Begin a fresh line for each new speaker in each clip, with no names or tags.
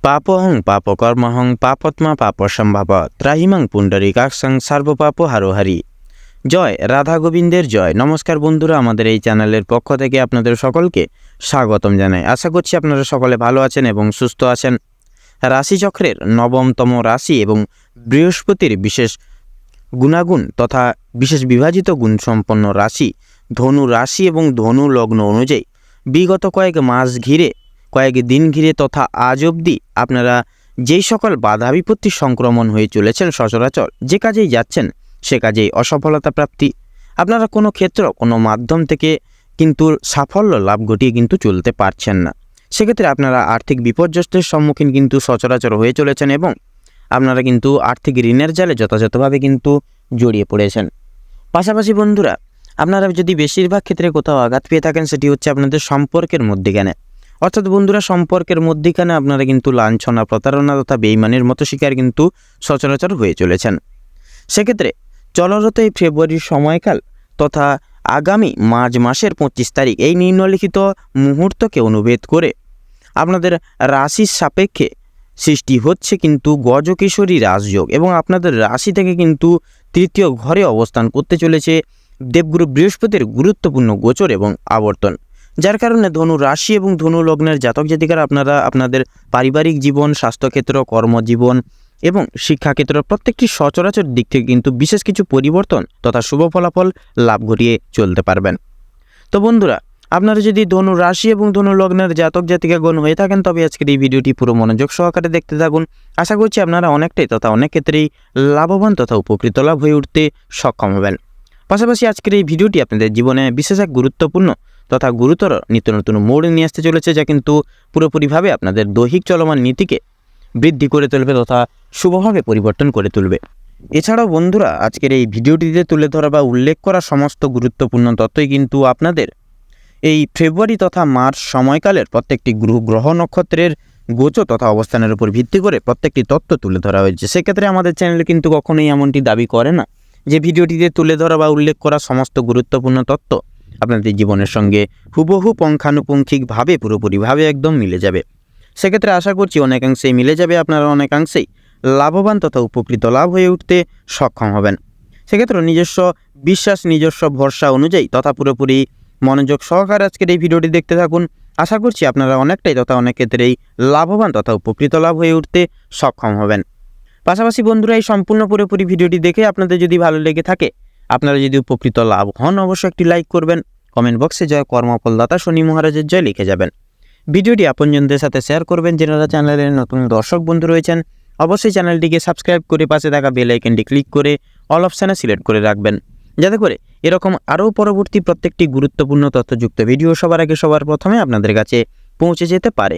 পাপহং পাপকর্মহং পাপত্মা পাপসম্ভাব ত্রাহিমাং পুণ্ডরীকাক্ষং সর্বপাপ হারোহারি। জয় রাধা গোবিন্দের জয়। নমস্কার বন্ধুরা, আমাদের এই চ্যানেলের পক্ষ থেকে আপনাদের সকলকে স্বাগতম জানাই। আশা করছি আপনারা সকলে ভালো আছেন এবং সুস্থ আছেন। রাশিচক্রের নবমতম রাশি এবং বৃহস্পতির বিশেষ গুণাগুণ তথা বিশেষ বিভাজিত গুণসম্পন্ন রাশি ধনু রাশি এবং ধনু লগ্ন অনুযায়ী বিগত কয়েক দিন ঘিরে তথা আজ অবধি আপনারা যেই সকল বাধা বিপত্তি সংক্রমণ হয়ে চলেছেন, সচরাচর যে কাজেই যাচ্ছেন সে কাজেই অসফলতা প্রাপ্তি, আপনারা কোনো ক্ষেত্র কোনো মাধ্যম থেকে কিন্তু সাফল্য লাভ ঘটিয়ে কিন্তু চলতে পারছেন না। সেক্ষেত্রে আপনারা আর্থিক বিপর্যস্তের সম্মুখীন কিন্তু সচরাচর হয়ে চলেছেন এবং আপনারা কিন্তু আর্থিক ঋণের জালে যথাযথভাবে কিন্তু জড়িয়ে পড়েছেন। পাশাপাশি বন্ধুরা, আপনারা যদি বেশিরভাগ ক্ষেত্রে কোথাও আঘাত পেয়ে থাকেন সেটি হচ্ছে আপনাদের সম্পর্কের মধ্যিখানে, অর্থাৎ বন্ধুরা সম্পর্কের মধ্যিখানে আপনারা কিন্তু লাঞ্ছনা, প্রতারণা তথা বেইমানির মতো শিকার কিন্তু সচরাচর হয়ে চলেছেন। সেক্ষেত্রে চলরত এই ফেব্রুয়ারির সময়কাল তথা আগামী মার্চ মাসের 25 তারিখ এই নিম্নলিখিত মুহূর্তকে অনুভেদ করে আপনাদের রাশির সাপেক্ষে সৃষ্টি হচ্ছে কিন্তু গজকেশরী রাজযোগ এবং আপনাদের রাশি থেকে কিন্তু তৃতীয় ঘরে অবস্থান করতে চলেছে দেবগুরু বৃহস্পতির গুরুত্বপূর্ণ গোচর এবং আবর্তন, যার কারণে ধনু রাশি এবং ধনু লগ্নের জাতক জাতিকারা আপনারা আপনাদের পারিবারিক জীবন, স্বাস্থ্যক্ষেত্র, কর্মজীবন এবং শিক্ষাক্ষেত্র প্রত্যেকটি সচরাচর দিক থেকে কিন্তু বিশেষ কিছু পরিবর্তন তথা শুভ ফলাফল লাভ ঘটিয়ে চলতে পারবেন। তো বন্ধুরা, আপনারা যদি ধনু রাশি এবং ধনু লগ্নের জাতক জাতিকাগণ হয়ে থাকেন তবে আজকের এই ভিডিওটি পুরো মনোযোগ সহকারে দেখতে থাকুন। আশা করছি আপনারা অনেকটাই তথা অনেক ক্ষেত্রেই লাভবান তথা উপকৃত লাভ হয়ে উঠতে সক্ষম হবেন। পাশাপাশি আজকের এই ভিডিওটি আপনাদের জীবনে বিশেষ এক গুরুত্বপূর্ণ তথা গুরুতর নিত্য নতুন মোড় নিয়ে আসতে চলেছে, যা কিন্তু পুরোপুরিভাবে আপনাদের দৈহিক চলমান নীতিকে বৃদ্ধি করে তুলবে তথা শুভভাবে পরিবর্তন করে তুলবে। এছাড়াও বন্ধুরা, আজকের এই ভিডিওটিতে তুলে ধরা বা উল্লেখ করা সমস্ত গুরুত্বপূর্ণ তথ্যই কিন্তু আপনাদের এই ফেব্রুয়ারি তথা মার্চ সময়কালের প্রত্যেকটি গ্রহ নক্ষত্রের গোচর তথা অবস্থানের উপর ভিত্তি করে প্রত্যেকটি তথ্য তুলে ধরা হয়েছে। সেক্ষেত্রে আমাদের চ্যানেলে কিন্তু কখনোই এমনটি দাবি করে না যে ভিডিওটিতে তুলে ধরা বা উল্লেখ করা সমস্ত গুরুত্বপূর্ণ তথ্য আপনাদের জীবনের সঙ্গে হুবহু পুঙ্খানুপুঙ্খিকভাবে পুরোপুরিভাবে একদম মিলে যাবে। সেক্ষেত্রে আশা করছি অনেকাংশেই মিলে যাবে, আপনারা অনেকাংশেই লাভবান তথা উপকৃত লাভ হয়ে উঠতে সক্ষম হবেন। সেক্ষেত্রে নিজস্ব বিশ্বাস, নিজস্ব ভরসা অনুযায়ী তথা পুরোপুরি মনোযোগ সহকারে আজকের এই ভিডিওটি দেখতে থাকুন। আশা করছি আপনারা অনেকটাই তথা অনেক ক্ষেত্রেই লাভবান তথা উপকৃত লাভ হয়ে উঠতে সক্ষম হবেন। পাশাপাশি বন্ধুরা, এই সম্পূর্ণ পুরোপুরি ভিডিওটি দেখে আপনাদের যদি ভালো লেগে থাকে, আপনারা যদি উপকৃত লাভ হন, অবশ্যই একটি লাইক করবেন। কমেন্ট বক্সে জয় কর্মফলদাতা শনি মহারাজের জয় লিখে যাবেন। ভিডিওটি আপনজনদের সাথে শেয়ার করবেন। যারা চ্যানেলের নতুন দর্শক বন্ধু রয়েছেন অবশ্যই চ্যানেলটিকে সাবস্ক্রাইব করে পাশে থাকা বেল আইকনটি ক্লিক করে অল অপশানে সিলেক্ট করে রাখবেন, যাতে করে এরকম আরও পরবর্তী প্রত্যেকটি গুরুত্বপূর্ণ তথ্যযুক্ত ভিডিও সবার আগে সবার প্রথমে আপনাদের কাছে পৌঁছে যেতে পারে।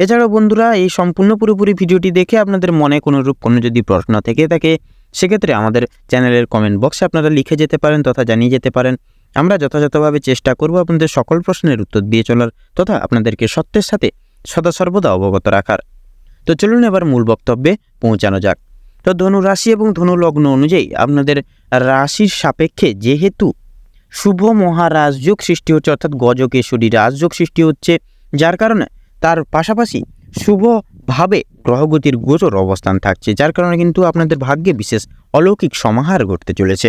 এছাড়াও বন্ধুরা, এই সম্পূর্ণ পুরোপুরি ভিডিওটি দেখে আপনাদের মনে কোনো যদি প্রশ্ন থেকে থাকে সেক্ষেত্রে আমাদের চ্যানেলের কমেন্ট বক্সে আপনারা লিখে যেতে পারেন তথা জানিয়ে যেতে পারেন। আমরা যথাযথভাবে চেষ্টা করব আপনাদের সকল প্রশ্নের উত্তর দিয়ে চলার তথা আপনাদেরকে সত্যের সাথে সদা সর্বদা অবগত রাখার। তো চলুন এবার মূল বক্তব্যে পৌঁছানো যাক। তো ধনু রাশি এবং ধনু লগ্ন অনুযায়ী আপনাদের রাশির সাপেক্ষে যেহেতু শুভ মহারাজযোগ সৃষ্টি হচ্ছে, অর্থাৎ গজকেশরী রাজযোগ সৃষ্টি হচ্ছে, যার কারণে তার পাশাপাশি শুভভাবে গ্রহগতির গোচর অবস্থান থাকছে, যার কারণে কিন্তু আপনাদের ভাগ্যে বিশেষ অলৌকিক সমাহার ঘটতে চলেছে।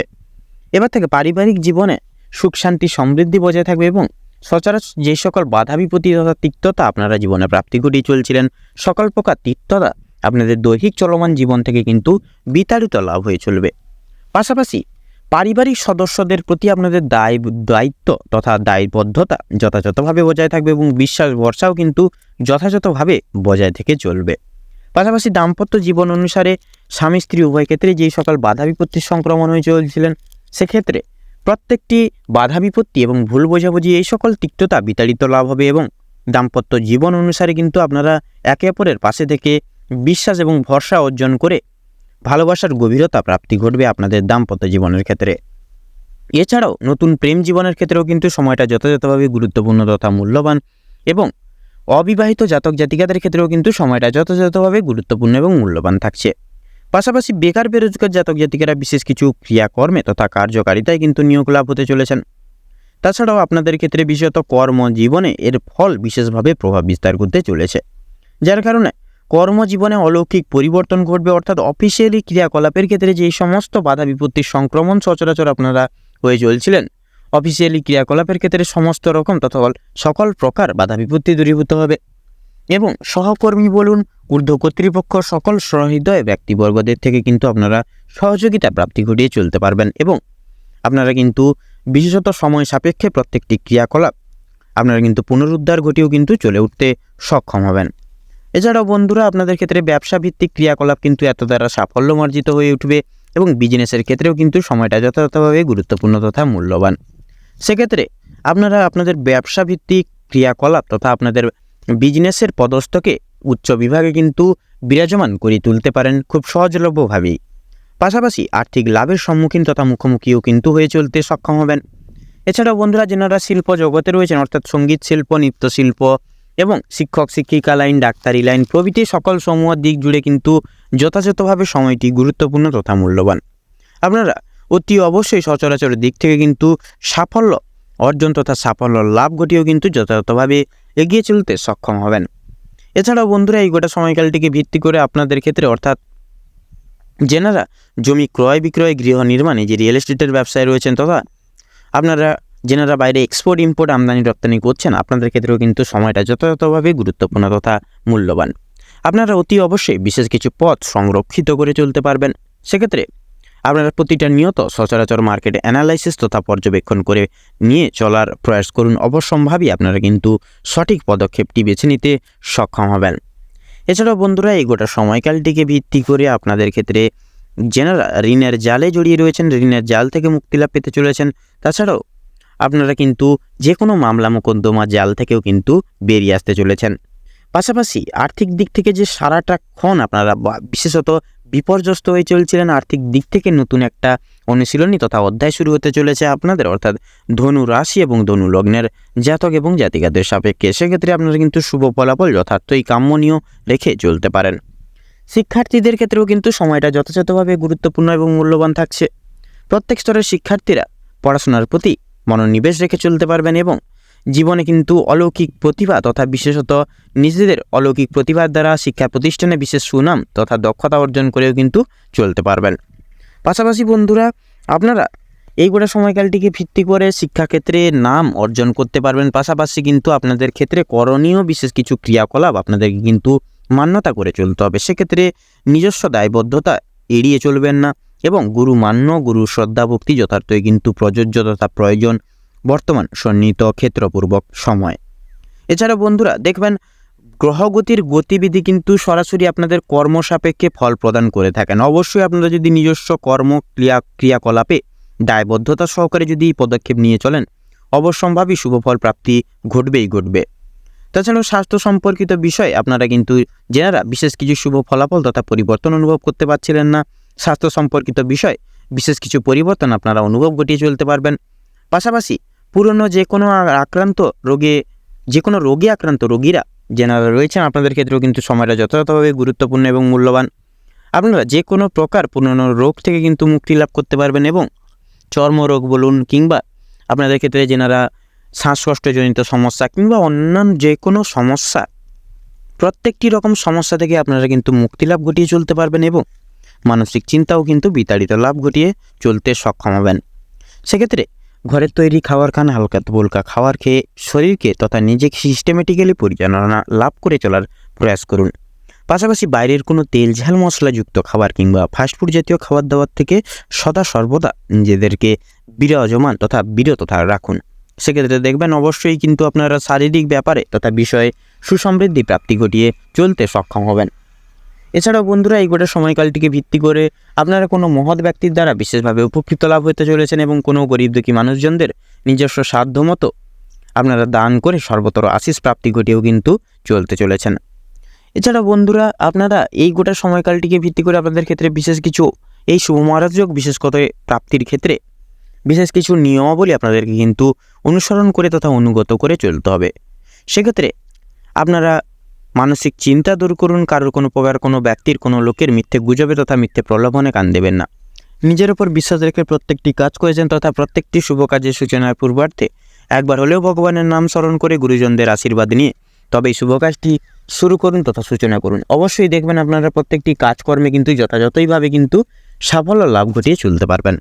এবার থেকে পারিবারিক জীবনে সুখ শান্তি সমৃদ্ধি বজায় থাকবে এবং সচরাচর যে সকল বাধা বিপত্তি তথা তিক্ততা আপনারা জীবনে প্রাপ্তি ঘটিয়ে চলছিলেন, সকল প্রকার তিক্ততা আপনাদের দৈহিক চলমান জীবন থেকে কিন্তু বিতাড়িত লাভ হয়ে চলবে। পাশাপাশি পারিবারিক সদস্যদের প্রতি আপনাদের দায়িত্ব তথা দায়বদ্ধতা যথাযথভাবে বজায় থাকবে এবং বিশ্বাস ভরসাও কিন্তু যথাযথভাবে বজায় থেকে চলবে। পাশাপাশি দাম্পত্য জীবন অনুসারে স্বামী স্ত্রী উভয় ক্ষেত্রে যেই সকল বাধা বিপত্তির সংক্রমণ হয়ে চলছিলেন, সেক্ষেত্রে প্রত্যেকটি বাধা বিপত্তি এবং ভুল বোঝাবুঝি এই সকল তিক্ততা বিতাড়িত লাভ হবে এবং দাম্পত্য জীবন অনুসারে কিন্তু আপনারা একে অপরের পাশে থেকে বিশ্বাস এবং ভরসা অর্জন করে ভালোবাসার গভীরতা প্রাপ্তি ঘটবে আপনাদের দাম্পত্য জীবনের ক্ষেত্রে। এছাড়াও নতুন প্রেম জীবনের ক্ষেত্রেও কিন্তু সময়টা যথাযথভাবে গুরুত্বপূর্ণ তথা মূল্যবান এবং অবিবাহিত জাতক জাতিকাদের ক্ষেত্রেও কিন্তু সময়টা যথাযথভাবে গুরুত্বপূর্ণ এবং মূল্যবান থাকছে। পাশাপাশি বেকার বেরোজগার জাতক জাতিকারা বিশেষ কিছু ক্রিয়াকর্মে তথা কার্যকারিতায় কিন্তু নিয়োগ লাভ হতে চলেছেন। তাছাড়াও আপনাদের ক্ষেত্রে বিশেষত কর্মজীবনে এর ফল বিশেষভাবে প্রভাব বিস্তার করতে চলেছে, যার কারণে কর্মজীবনে অলৌকিক পরিবর্তন ঘটবে, অর্থাৎ অফিসিয়ালি ক্রিয়াকলাপের ক্ষেত্রে যেই সমস্ত বাধা বিপত্তির সংক্রমণ সচরাচর আপনারা হয়ে চলছিলেন, অফিসিয়ালি ক্রিয়াকলাপের ক্ষেত্রে সমস্ত রকম তথা সকল প্রকার বাধা বিপত্তি দূরীভূত হবে এবং সহকর্মী বলুন, ঊর্ধ্ব কর্তৃপক্ষ, সকল সহৃদয় ব্যক্তিবর্গদের থেকে কিন্তু আপনারা সহযোগিতা প্রাপ্তি ঘটিয়ে চলতে পারবেন এবং আপনারা কিন্তু বিশেষত সময় সাপেক্ষে প্রত্যেকটি ক্রিয়াকলাপ আপনারা কিন্তু পুনরুদ্ধার ঘটিয়েও কিন্তু চলে উঠতে সক্ষম হবেন। এছাড়াও বন্ধুরা, আপনাদের ক্ষেত্রে ব্যবসা ভিত্তিক ক্রিয়াকলাপ কিন্তু এত দ্বারা সাফল্যমার্জিত হয়ে উঠবে এবং বিজনেসের ক্ষেত্রেও কিন্তু সময়টা যথাযথভাবে গুরুত্বপূর্ণ তথা মূল্যবান। সেক্ষেত্রে আপনারা আপনাদের ব্যবসা ভিত্তিক ক্রিয়াকলাপ তথা আপনাদের বিজনেসের পদস্থকে উচ্চ বিভাগে কিন্তু বিরাজমান করে তুলতে পারেন খুব সহজলভ্যভাবেই। পাশাপাশি আর্থিক লাভের সম্মুখীন তথা মুখোমুখিও কিন্তু হয়ে চলতে সক্ষম হবেন। এছাড়াও বন্ধুরা, যারা শিল্প জগতে রয়েছেন, অর্থাৎ সঙ্গীত শিল্প, নৃত্যশিল্প এবং শিক্ষক শিক্ষিকা লাইন, ডাক্তারি লাইন প্রভৃতি সকল সমূহ দিক জুড়ে কিন্তু যথাযথভাবে সময়টি গুরুত্বপূর্ণ তথা মূল্যবান। আপনারা অতি অবশ্যই সচরাচর দিক থেকে কিন্তু সাফল্য অর্জন তথা সাফল্য লাভ ঘটিয়েও কিন্তু যথাযথভাবে এগিয়ে চলতে সক্ষম হবেন। এছাড়াও বন্ধুরা, এই গোটা সময়কালটিকে ভিত্তি করে আপনাদের ক্ষেত্রে, অর্থাৎ যেনারা জমি ক্রয় বিক্রয়, গৃহ নির্মাণে যে রিয়েল এস্টেটের ব্যবসায় রয়েছেন তথা আপনারা যেনারা বাইরে এক্সপোর্ট ইম্পোর্ট আমদানি রপ্তানি করছেন, আপনাদের ক্ষেত্রেও কিন্তু সময়টা যথাযথভাবে গুরুত্বপূর্ণ তথা মূল্যবান। আপনারা অতি অবশ্যই বিশেষ কিছু পথ সংরক্ষিত করে চলতে পারবেন। সেক্ষেত্রে আপনারা প্রতিটা নিয়ত সচরাচর মার্কেট অ্যানালাইসিস তথা পর্যবেক্ষণ করে নিয়ে চলার প্রয়াস করুন। অবশ্যম্ভাবী আপনারা কিন্তু সঠিক পদক্ষেপটি বেছে নিতে সক্ষম হবেন। এছাড়াও বন্ধুরা, এই গোটা সময়কালটিকে ভিত্তি করে আপনাদের ক্ষেত্রে যেনারা ঋণের জালে জড়িয়ে রয়েছেন, ঋণের জাল থেকে মুক্তিলাভ পেতে চলেছেন। তাছাড়াও আপনারা কিন্তু যে কোনো মামলা মোকদ্দমা জাল থেকেও কিন্তু বেরিয়ে আসতে চলেছেন। পাশাপাশি আর্থিক দিক থেকে যে সারাটাক্ষণ আপনারা বিশেষত বিপর্যস্ত হয়ে চলছিলেন, আর্থিক দিক থেকে নতুন একটা অনুশীলনী তথা অধ্যায় শুরু হতে চলেছে আপনাদের, অর্থাৎ ধনু রাশি এবং ধনু লগ্নের জাতক এবং জাতিকাদের সাপেক্ষে। সেক্ষেত্রে আপনারা কিন্তু শুভ ফলাফল যথার্থই কাম্যনীয় রেখে চলতে পারেন। শিক্ষার্থীদের ক্ষেত্রেও কিন্তু সময়টা যথাযথভাবে গুরুত্বপূর্ণ এবং মূল্যবান থাকছে। প্রত্যেক স্তরের শিক্ষার্থীরা পড়াশোনার প্রতি মনোনিবেশ রেখে চলতে পারবেন এবং জীবনে কিন্তু অলৌকিক প্রতিভা তথা বিশেষত নিজেদের অলৌকিক প্রতিভার দ্বারা শিক্ষা প্রতিষ্ঠানে বিশেষ সুনাম তথা দক্ষতা অর্জন করেও কিন্তু চলতে পারবেন। পাশাপাশি বন্ধুরা, আপনারা এই গোটা সময়কালটিকে ভিত্তি করে শিক্ষাক্ষেত্রে নাম অর্জন করতে পারবেন। পাশাপাশি কিন্তু আপনাদের ক্ষেত্রে করণীয় বিশেষ কিছু ক্রিয়াকলাপ আপনাদেরকে কিন্তু মান্যতা করে চলতে হবে। সেক্ষেত্রে নিজস্ব দায়বদ্ধতা এড়িয়ে চলবেন না এবং গুরু মান্য, গুরু শ্রদ্ধা ভক্তি যথার্থই কিন্তু প্রযোজ্য তথা প্রয়োজন বর্তমান সন্নিহিত ক্ষেত্রপূর্বক সময়। এছাড়া বন্ধুরা দেখবেন, গ্রহগতির গতিবিধি কিন্তু সরাসরি আপনাদের কর্মসাপেক্ষে ফল প্রদান করে থাকেন। অবশ্যই আপনারা যদি নিজস্ব ক্রিয়াকলাপে দায়বদ্ধতা সহকারে যদি পদক্ষেপ নিয়ে চলেন, অবশ্যম্ভাবী শুভফল প্রাপ্তি ঘটবে। তাছাড়াও স্বাস্থ্য সম্পর্কিত বিষয় আপনারা কিন্তু যারা বিশেষ কিছু শুভ ফলাফল তথা পরিবর্তন অনুভব করতে পারছিলেন না, স্বাস্থ্য সম্পর্কিত বিষয় বিশেষ কিছু পরিবর্তন আপনারা অনুভব ঘটিয়ে চলতে পারবেন। পাশাপাশি পুরনো যে কোনো রোগে আক্রান্ত রোগীরা যারা রয়েছেন, আপনাদের ক্ষেত্রেও কিন্তু সময়টা যথাযথভাবে গুরুত্বপূর্ণ এবং মূল্যবান। আপনারা যে কোনো প্রকার পুরনো রোগ থেকে কিন্তু মুক্তি লাভ করতে পারবেন এবং চর্মরোগ বলুন কিংবা আপনাদের ক্ষেত্রে যেনারা শ্বাসকষ্টজনিত সমস্যা কিংবা অন্যান্য যে কোনো সমস্যা, প্রত্যেকটি রকম সমস্যা থেকে আপনারা কিন্তু মুক্তি লাভ ঘটিয়ে চলতে পারবেন এবং মানসিক চিন্তাও কিন্তু বিতাড়িত লাভ ঘটিয়ে চলতে সক্ষম হবেন। সেক্ষেত্রে ঘরের তৈরি খাবার খান, হালকা পোলকা খাবার খেয়ে শরীরকে তথা নিজেকে সিস্টেমেটিক্যালি পরিচালনা লাভ করে চলার প্রয়াস করুন। পাশাপাশি বাইরের কোনো তেল ঝাল মশলাযুক্ত খাবার কিংবা ফাস্টফুড জাতীয় খাবার দাবার থেকে সদা সর্বদা নিজেদেরকে বিরত রাখুন। সেক্ষেত্রে দেখবেন অবশ্যই কিন্তু আপনারা শারীরিক ব্যাপারে তথা বিষয়ে সুসমৃদ্ধি প্রাপ্তি ঘটিয়ে চলতে সক্ষম হবেন। এছাড়াও বন্ধুরা, এই গোটা সময়কালটিকে ভিত্তি করে আপনারা কোনো মহৎ ব্যক্তির দ্বারা বিশেষভাবে উপকৃত লাভ হতে চলেছেন এবং কোনো গরিব দুঃখী মানুষজনদের নিজস্ব সাধ্যমতো আপনারা দান করে সর্বতর আশিস প্রাপ্তি ঘটিয়েও কিন্তু চলতে চলেছেন। এছাড়া বন্ধুরা, আপনারা এই গোটা সময়কালটিকে ভিত্তি করে আপনাদের ক্ষেত্রে বিশেষ কিছু এই শুভমারাজক বিশেষ করে প্রাপ্তির ক্ষেত্রে বিশেষ কিছু নিয়মাবলী আপনাদেরকে কিন্তু অনুসরণ করে তথা অনুগত করে চলতে হবে। সেক্ষেত্রে আপনারা মানসিক চিন্তা দূর করুন, কারোর কোনো প্রকার কোনো ব্যক্তির কোনো লোকের মিথ্যে গুজবে তথা মিথ্যে প্রলোভনে কান দেবেন না। নিজের ওপর বিশ্বাস রেখে প্রত্যেকটি কাজ করেছেন তথা প্রত্যেকটি শুভ কাজের সূচনার পূর্বার্থে একবার হলেও ভগবানের নাম স্মরণ করে গুরুজনদের আশীর্বাদ নিয়ে তবে এই শুভ কাজটি শুরু করুন তথা সূচনা করুন। অবশ্যই দেখবেন আপনারা প্রত্যেকটি কাজকর্মে কিন্তু যথাযথভাবে কিন্তু সাফল্য লাভ ঘটিয়ে চলতে পারবেন।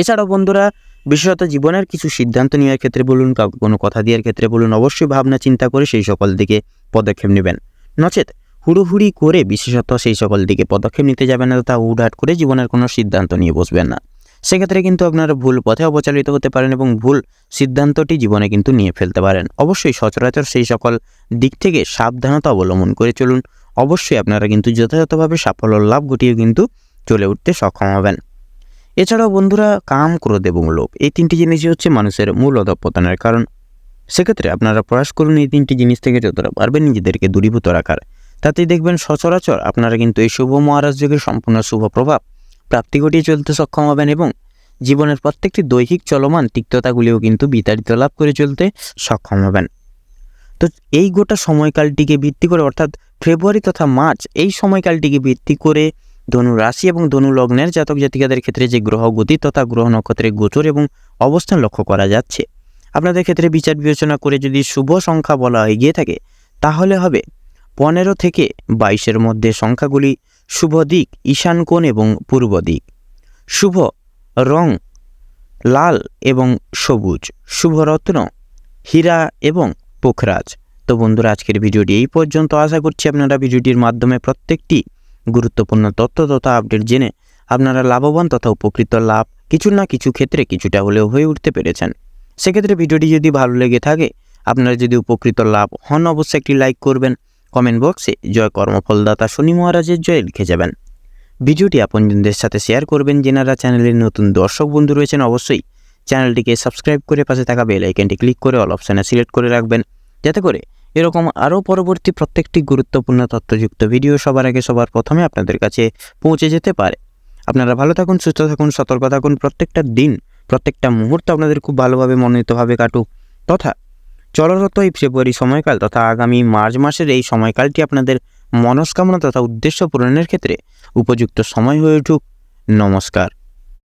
এছাড়াও বন্ধুরা, বিশেষত জীবনের কিছু সিদ্ধান্ত নেওয়ার ক্ষেত্রে বলুন, কাউকে কোনো কথা দেওয়ার ক্ষেত্রে বলুন, অবশ্যই ভাবনা চিন্তা করে সেই সকল দিকে পদক্ষেপ নেবেন। নচেত হুড়োহুড়ি করে বিশেষত সেই সকল দিকে পদক্ষেপ নিতে যাবেন না, তা হুটহাট করে জীবনের কোনো সিদ্ধান্ত নিয়ে বসবেন না। সেক্ষেত্রে কিন্তু আপনারা ভুল পথে অপচালিত হতে পারেন এবং ভুল সিদ্ধান্তটি জীবনে কিন্তু নিয়ে ফেলতে পারেন। অবশ্যই সচরাচর সেই সকল দিক থেকে সাবধানতা অবলম্বন করে চলুন। অবশ্যই আপনারা কিন্তু যথাযথভাবে সাফল্য লাভ ঘটিয়ে কিন্তু চলে উঠতে সক্ষম হবেন। এছাড়াও বন্ধুরা, কাম, ক্রোধ এবং লোভ এই তিনটি জিনিসই হচ্ছে মানুষের মূল অধঃপতনের কারণ। সেক্ষেত্রে আপনারা প্রয়াস করুন এই তিনটি জিনিস থেকে যতটা পারবেন নিজেদেরকে দূরীভূত রাখার। তাতেই দেখবেন সচরাচর আপনারা কিন্তু এই শুভ মহারাজ যুগের সম্পূর্ণ শুভ প্রভাব প্রাপ্তি ঘটিয়ে চলতে সক্ষম হবেন এবং জীবনের প্রত্যেকটি দৈহিক চলমান তিক্ততাগুলিও কিন্তু বিতাড়িত লাভ করে চলতে সক্ষম হবেন। তো এই গোটা সময়কালটিকে ভিত্তি করে, অর্থাৎ ফেব্রুয়ারি তথা মার্চ, এই সময়কালটিকে ভিত্তি করে ধনু রাশি এবং ধনু লগ্নের জাতক জাতিকাদের ক্ষেত্রে যে গ্রহ গতি তথা গ্রহ নক্ষত্রের গোচর এবং অবস্থান লক্ষ্য করা যাচ্ছে, আপনাদের ক্ষেত্রে বিচার বিবেচনা করে যদি শুভ সংখ্যা বলা হয়ে গিয়ে থাকে তাহলে হবে 15 থেকে 22-এর মধ্যে সংখ্যাগুলি। শুভ দিক ঈশান কোণ এবং পূর্ব দিক। শুভ রং লাল এবং সবুজ। শুভ রত্ন হীরা এবং পোখরাজ। তো বন্ধুরা, আজকের ভিডিওটি এই পর্যন্ত। আশা করছি আপনারা ভিডিওটির মাধ্যমে প্রত্যেকটি গুরুত্বপূর্ণ তথ্য তথা আপডেট জেনে আপনারা লাভবান তথা উপকৃত লাভ কিছু না কিছু ক্ষেত্রে কিছুটা হলেও হয়ে উঠতে পেরেছেন। সেক্ষেত্রে ভিডিওটি যদি ভালো লেগে থাকে, আপনারা যদি উপকৃত লাভ হন, অবশ্যই একটি লাইক করবেন। কমেন্ট বক্সে জয় কর্মফলদাতা শনি মহারাজের জয় লিখে যাবেন। ভিডিওটি আপনজনদের সাথে শেয়ার করবেন। যেনারা চ্যানেলের নতুন দর্শক বন্ধু রয়েছেন, অবশ্যই চ্যানেলটিকে সাবস্ক্রাইব করে পাশে থাকা বেল আইকনটি ক্লিক করে অল অপশানে সিলেক্ট করে রাখবেন, যাতে করে এরকম আরও পরবর্তী প্রত্যেকটি গুরুত্বপূর্ণ তথ্যযুক্ত ভিডিও সবার আগে সবার প্রথমে আপনাদের কাছে পৌঁছে যেতে পারে। আপনারা ভালো থাকুন, সুস্থ থাকুন, সতর্ক থাকুন। প্রত্যেকটা দিন, প্রত্যেকটা মুহূর্ত আপনাদের খুব ভালোভাবে মনোনীতভাবে কাটুক তথা চলরত এই ফেব্রুয়ারি সময়কাল তথা আগামী মার্চ মাসের এই সময়কালটি আপনাদের মনস্কামনা তথা উদ্দেশ্য পূরণের ক্ষেত্রে উপযুক্ত সময় হয়ে উঠুক। নমস্কার।